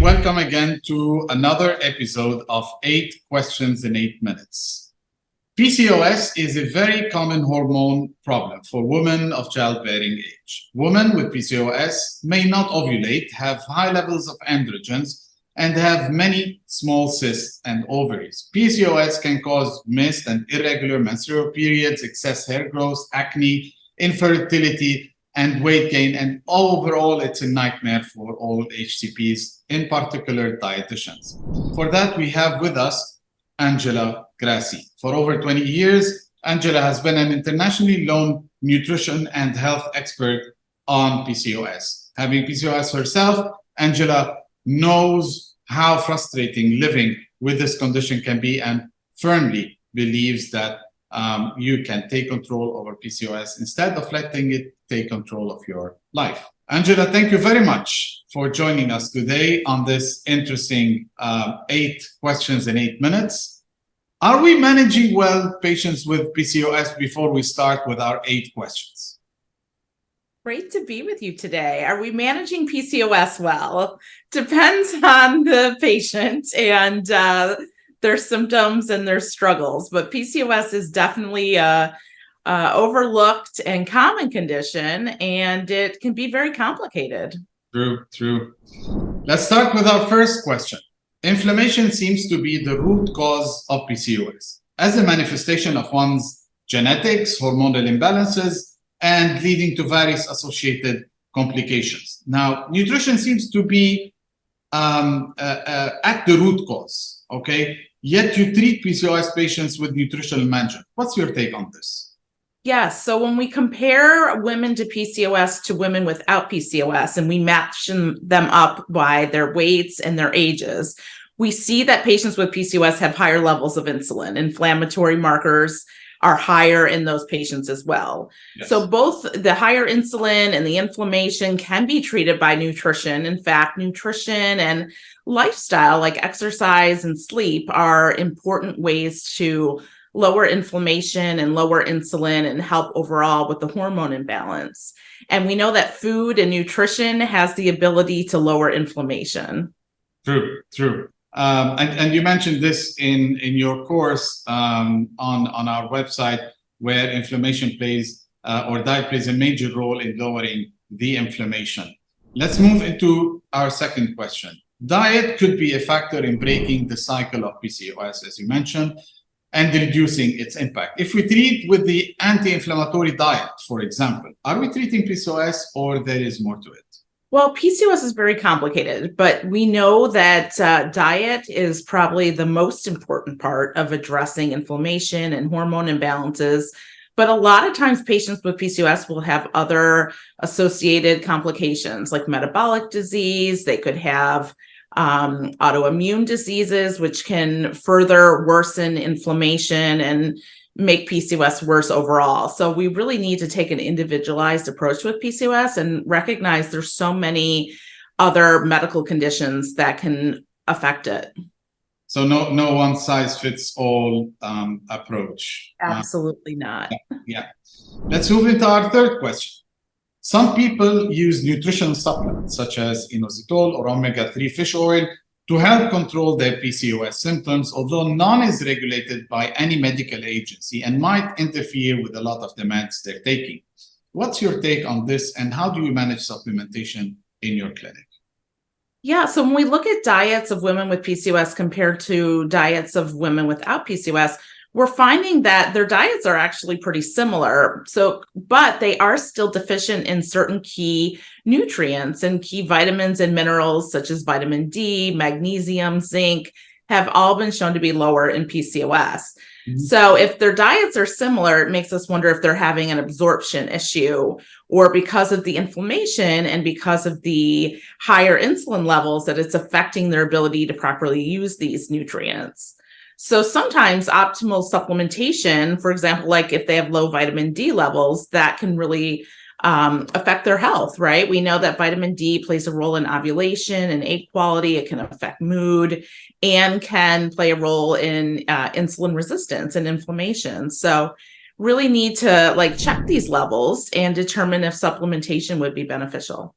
Welcome again to another episode of 8 Questions in 8 Minutes. PCOS is a very common hormone problem for women of childbearing age. Women with PCOS may not ovulate, have high levels of androgens, and have many small cysts and ovaries. PCOS can cause missed and irregular menstrual periods, excess hair growth, acne, infertility, and weight gain, and overall it's a nightmare for all HCPs, in particular dietitians. For that, we have with us Angela Grassi. For over 20 years, Angela has been an internationally known nutrition and health expert on PCOS. Having PCOS herself, Angela knows how frustrating living with this condition can be and firmly believes that you can take control over PCOS instead of letting it take control of your life. Angela, thank you very much for joining us today on this interesting 8 questions in 8 minutes. Are we managing well patients with PCOS before we start with our 8 questions? Great to be with you today. Are we managing PCOS well? Depends on the patient and their symptoms and their struggles, but PCOS is definitely a overlooked and common condition, and it can be very complicated. True. Let's start with our first question. Inflammation seems to be the root cause of PCOS as a manifestation of one's genetics, hormonal imbalances, and leading to various associated complications. Now, nutrition seems to be at the root cause, okay? Yet you treat PCOS patients with nutritional management. What's your take on this? Yes. So when we compare women to PCOS to women without PCOS, and we match them up by their weights and their ages, we see that patients with PCOS have higher levels of insulin. Inflammatory markers are higher in those patients as well. Yes. So both the higher insulin and the inflammation can be treated by nutrition. In fact, nutrition and lifestyle like exercise and sleep are important ways to lower inflammation and lower insulin and help overall with the hormone imbalance. And we know that food and nutrition has the ability to lower inflammation. True. And you mentioned this in your course on our website, where inflammation plays or diet plays a major role in lowering the inflammation. Let's move into our second question. Diet could be a factor in breaking the cycle of PCOS, as you mentioned, and reducing its impact. If we treat with the anti-inflammatory diet, for example, are we treating PCOS or there is more to it? Well, PCOS is very complicated, but we know that diet is probably the most important part of addressing inflammation and hormone imbalances. But a lot of times patients with PCOS will have other associated complications like metabolic disease. They could have autoimmune diseases, which can further worsen inflammation and make PCOS worse overall. So we really need to take an individualized approach with PCOS and recognize there's so many other medical conditions that can affect it. So no one size fits all approach. Absolutely not. Yeah. Let's move into our third question. Some people use nutritional supplements such as inositol or omega-3 fish oil to help control their PCOS symptoms, although none is regulated by any medical agency and might interfere with a lot of the meds they're taking. What's your take on this, and how do you manage supplementation in your clinic? Yeah, so when we look at diets of women with PCOS compared to diets of women without PCOS, we're finding that their diets are actually pretty similar. But they are still deficient in certain key nutrients, and key vitamins and minerals such as vitamin D, magnesium, zinc have all been shown to be lower in PCOS. Mm-hmm. So if their diets are similar, it makes us wonder if they're having an absorption issue, or because of the inflammation and because of the higher insulin levels that it's affecting their ability to properly use these nutrients. So sometimes optimal supplementation, for example, like if they have low vitamin D levels, that can really affect their health, right? We know that vitamin D plays a role in ovulation and egg quality. It can affect mood and can play a role in insulin resistance and inflammation. So really need to like check these levels and determine if supplementation would be beneficial.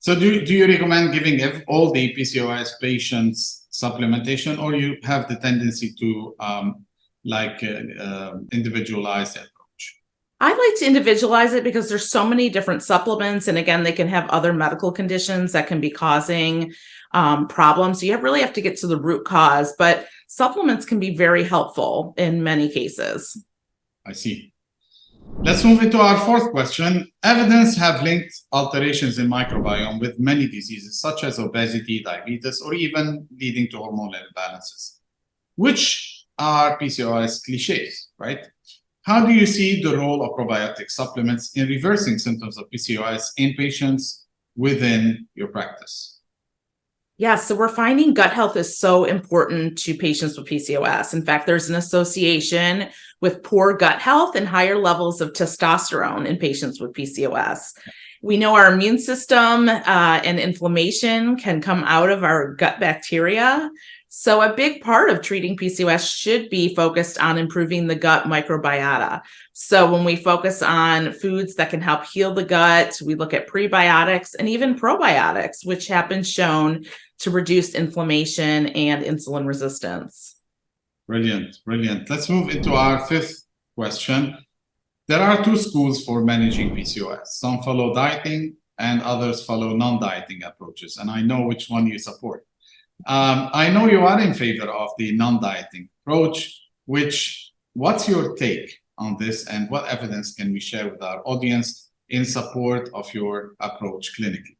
So do you recommend giving all the PCOS patients supplementation, or you have the tendency to individualize the approach? I like to individualize it because there's so many different supplements. And again, they can have other medical conditions that can be causing problems. So you really have to get to the root cause, but supplements can be very helpful in many cases. I see. Let's move into our fourth question. Evidence have linked alterations in microbiome with many diseases, such as obesity, diabetes, or even leading to hormonal imbalances, which are PCOS cliches, right? How do you see the role of probiotic supplements in reversing symptoms of PCOS in patients within your practice? Yeah, so we're finding gut health is so important to patients with PCOS. In fact, there's an association with poor gut health and higher levels of testosterone in patients with PCOS. We know our immune system and inflammation can come out of our gut bacteria. So a big part of treating PCOS should be focused on improving the gut microbiota. So when we focus on foods that can help heal the gut, we look at prebiotics and even probiotics, which have been shown to reduce inflammation and insulin resistance. Brilliant, brilliant. Let's move into our fifth question. There are two schools for managing PCOS. Some follow dieting and others follow non-dieting approaches. And I know which one you support. I know you are in favor of the non-dieting approach, what's your take on this and what evidence can we share with our audience in support of your approach clinically?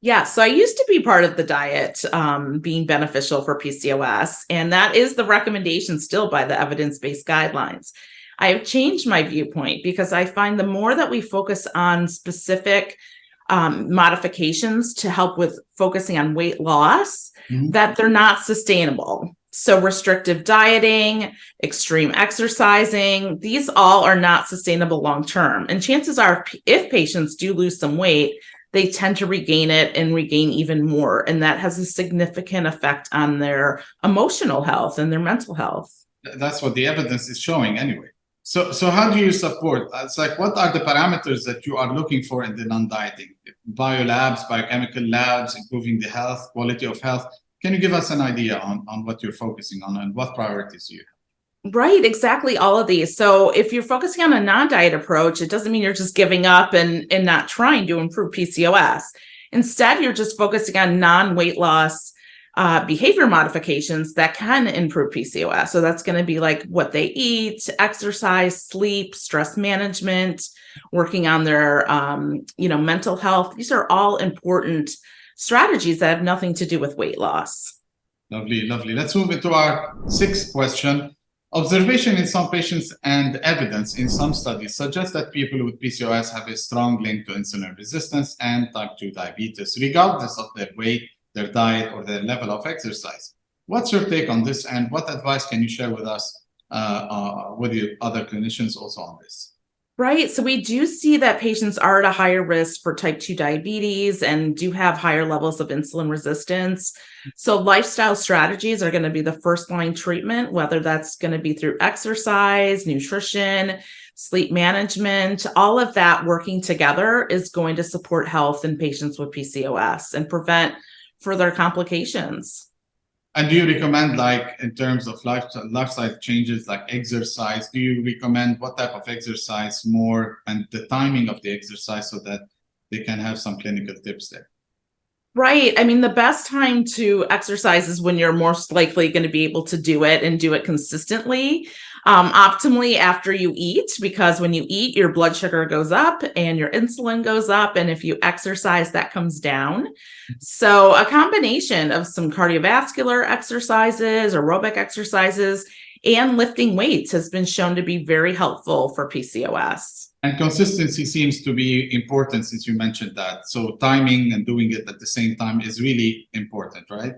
Yeah, so I used to be part of the diet being beneficial for PCOS, and that is the recommendation still by the evidence-based guidelines. I have changed my viewpoint because I find the more that we focus on specific modifications to help with focusing on weight loss, that they're not sustainable. So restrictive dieting, extreme exercising, these all are not sustainable long-term. And chances are, if patients do lose some weight, they tend to regain it and regain even more. And that has a significant effect on their emotional health and their mental health. That's what the evidence is showing anyway. So how do you support? It's like, what are the parameters that you are looking for in the non-dieting? Biolabs, biochemical labs, improving the health, quality of health. Can you give us an idea on what you're focusing on and what priorities you have? Right, exactly. All of these. So if you're focusing on a non-diet approach, it doesn't mean you're just giving up and not trying to improve PCOS. Instead, you're just focusing on non-weight loss behavior modifications that can improve PCOS. So that's going to be like what they eat, exercise, sleep, stress management, working on their mental health. These are all important strategies that have nothing to do with weight loss. Lovely, lovely. Let's move into our sixth question. Observation in some patients and evidence in some studies suggest that people with PCOS have a strong link to insulin resistance and type 2 diabetes, regardless of their weight, their diet, or their level of exercise. What's your take on this, and what advice can you share with us, with your other clinicians also on this? Right. So we do see that patients are at a higher risk for type 2 diabetes and do have higher levels of insulin resistance. So lifestyle strategies are going to be the first line treatment, whether that's going to be through exercise, nutrition, sleep management. All of that working together is going to support health in patients with PCOS and prevent further complications. And do you recommend, like, in terms of lifestyle changes, like exercise, do you recommend what type of exercise more and the timing of the exercise so that they can have some clinical tips there? Right. I mean, the best time to exercise is when you're most likely going to be able to do it and do it consistently, optimally after you eat, because when you eat, your blood sugar goes up and your insulin goes up. And if you exercise, that comes down. So a combination of some cardiovascular exercises, aerobic exercises, and lifting weights has been shown to be very helpful for PCOS. And consistency seems to be important since you mentioned that. So timing and doing it at the same time is really important, right?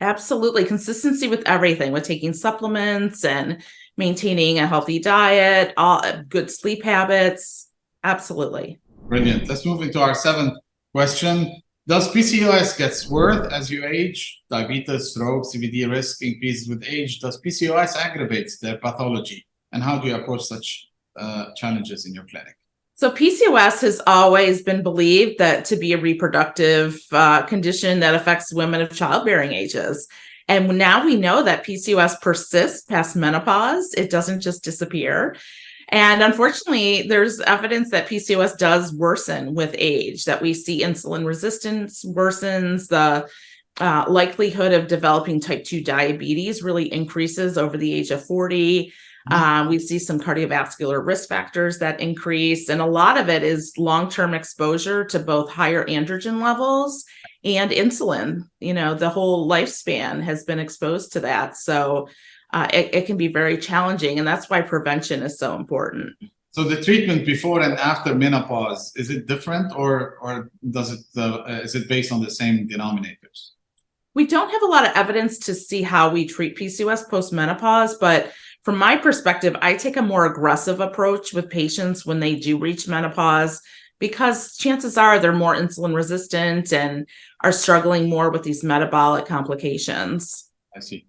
Absolutely. Consistency with everything, with taking supplements and maintaining a healthy diet, all good sleep habits. Absolutely. Brilliant. Let's move into our seventh question. Does PCOS get worse as you age? Diabetes, stroke, CVD risk increases with age. Does PCOS aggravates their pathology? And how do you approach such challenges in your clinic? So PCOS has always been believed that to be a reproductive condition that affects women of childbearing ages. And now we know that PCOS persists past menopause. It doesn't just disappear. And unfortunately, there's evidence that PCOS does worsen with age, that we see insulin resistance worsens, the likelihood of developing type 2 diabetes really increases over the age of 40. We see some cardiovascular risk factors that increase, and a lot of it is long-term exposure to both higher androgen levels and insulin. The whole lifespan has been exposed to that. So it can be very challenging, and that's why prevention is so important. So the treatment before and after menopause, is it different, or is it based on the same denominators? We don't have a lot of evidence to see how we treat PCOS post-menopause, but from my perspective, I take a more aggressive approach with patients when they do reach menopause, because chances are they're more insulin resistant and are struggling more with these metabolic complications. I see.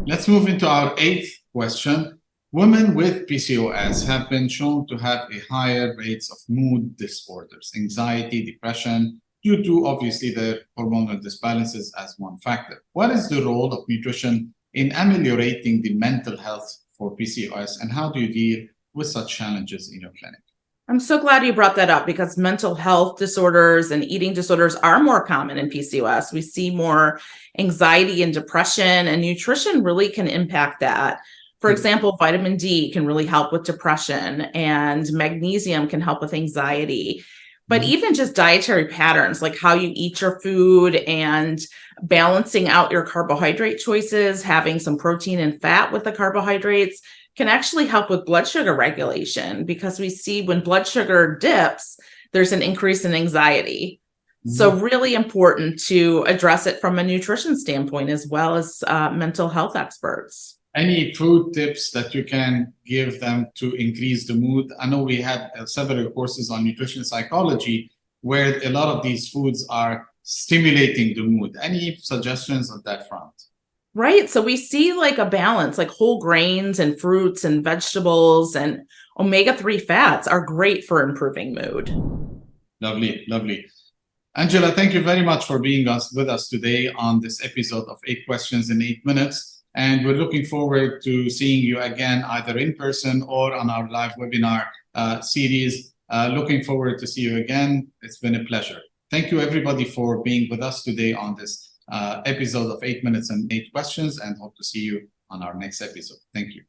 Let's move into our 8th question. Women with PCOS have been shown to have a higher rates of mood disorders, anxiety, depression, due to obviously the hormonal disbalances as one factor. What is the role of nutrition in ameliorating the mental health for PCOS, and how do you deal with such challenges in your clinic? I'm so glad you brought that up, because mental health disorders and eating disorders are more common in PCOS. We see more anxiety and depression, and nutrition really can impact that. For example, vitamin D can really help with depression, and magnesium can help with anxiety. But even just dietary patterns, like how you eat your food and balancing out your carbohydrate choices, having some protein and fat with the carbohydrates, can actually help with blood sugar regulation, because we see when blood sugar dips, there's an increase in anxiety. So really important to address it from a nutrition standpoint, as well as mental health experts. Any food tips that you can give them to increase the mood? I know we had several courses on nutrition psychology where a lot of these foods are stimulating the mood. Any suggestions on that front? Right. So we see like a balance, like whole grains and fruits and vegetables and omega-3 fats are great for improving mood. Lovely. Angela, thank you very much for being with us today on this episode of 8 Questions in 8 Minutes. And we're looking forward to seeing you again, either in person or on our live webinar series. Looking forward to see you again. It's been a pleasure. Thank you, everybody, for being with us today on this episode of 8 Minutes and 8 Questions, and hope to see you on our next episode. Thank you.